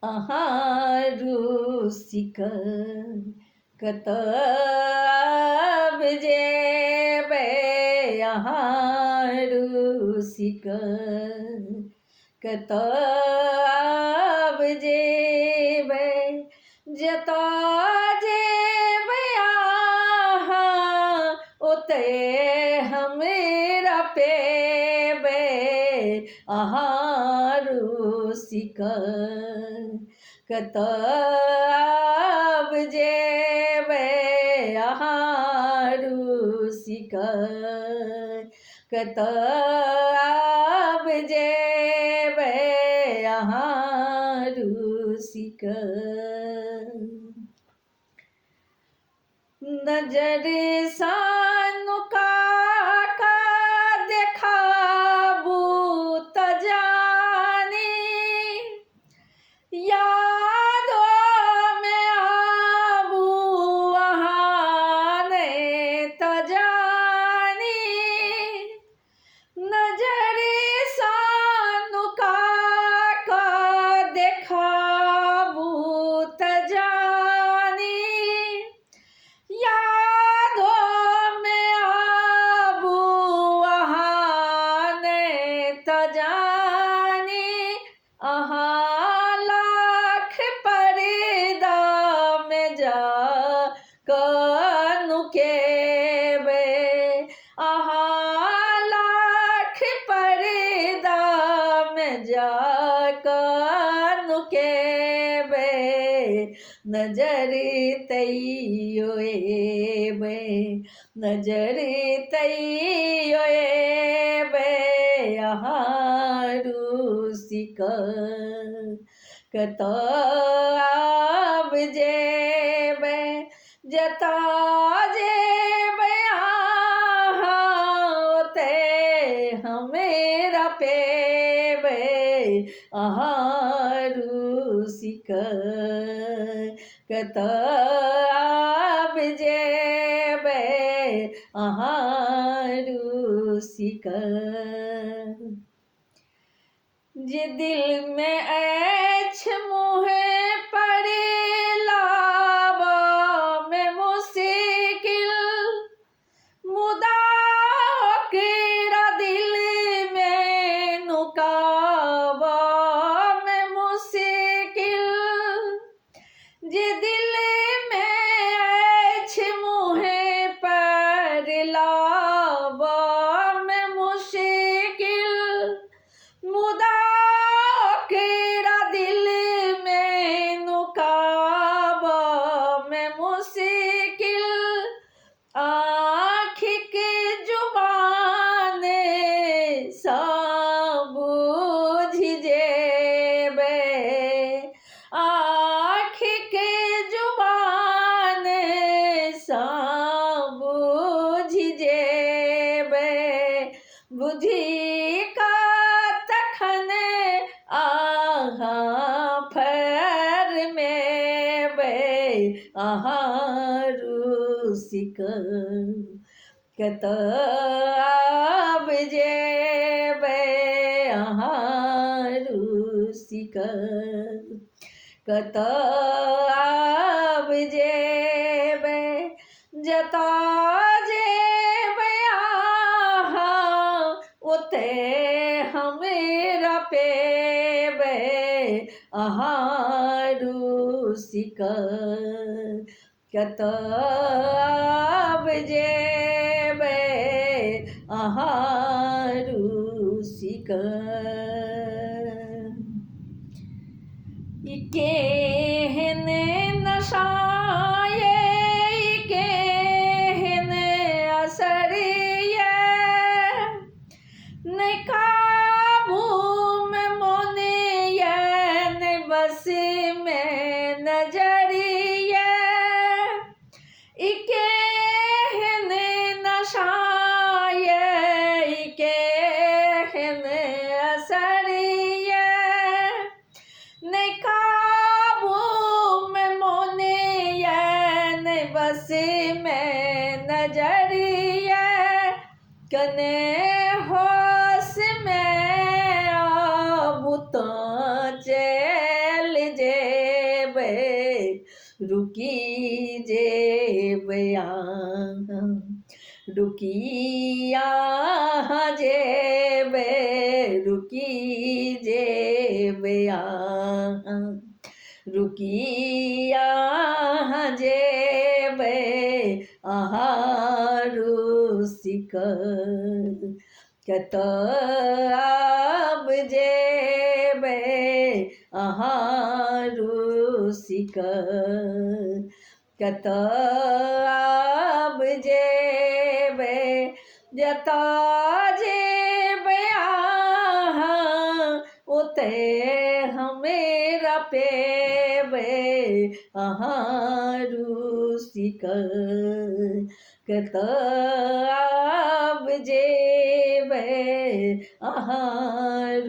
अहारूसिक कतब जेबै अहारूसिक कतब जेबै जतऽ जेबै अहाँ ओतऽ हमरा पेबै अहारूसिक कतब जेबै अहारूसिक कतब जेबै अहारूसिक नजर सँ नुका कऽ देखाबू तऽ जानी यादोमे आबू अहाँ नहि तऽ जानी नजर सँ नुका कऽ देखाबू तऽ जानी यादोमे आबू अहाँ नहि तऽ जानी अहाँ लाख पर्दामे जा कऽ नुकेबै अहाँ लाख पर्दामे जा कऽ नुकेबै नजर तैयो एबै नजर तैयो एबै अहारूसिक कतब जेबै जतऽ जेबै अहाँ ओतऽ हमरा पेबै अहारूसिक कतब जेबै अहारूसिक जे दिलमे अछि मुँहे पर लाबऽमे मुश्किल मुदा ओकरा दिलमे नुकाबऽमे मुश्किल जे दिलमे अछि मुँहे पर लाबऽमे मुश्किल मुदा ओकरा दिलमे नुकाबऽमे मुश्किल आँखिक जुबाने सँ बुझि जेबै आँखिक जुबाने सँ बुझि जेबै बुझि कऽ तखन अहाँ फरमेबै अहारूसिक कतब जेबै अहारूसिक कतब जेबै जतऽ जेबै अहाँ ओतऽ हमरा पेबै अहारूसिक कतब जेबै अहारूसिक ई केहन नशा ये केहन असर ये नहि काबूमे मोन ये नहि बसमे नजर ये ई केहन नशा ये ई केहन असर ये नहीं काबूमे मोन ये नहीं बस में नजर ये कने होश में आबू तो चल जे रुकी जेबया रुकिया जेबे रुकी जेबया रुकिया जेबे आहारुसिक कतब जेबे आहारुसिक कतब जेबे जता जेबे ओते हमेरा पेबे आहारुसिक कतब जेबे आहारुसिक।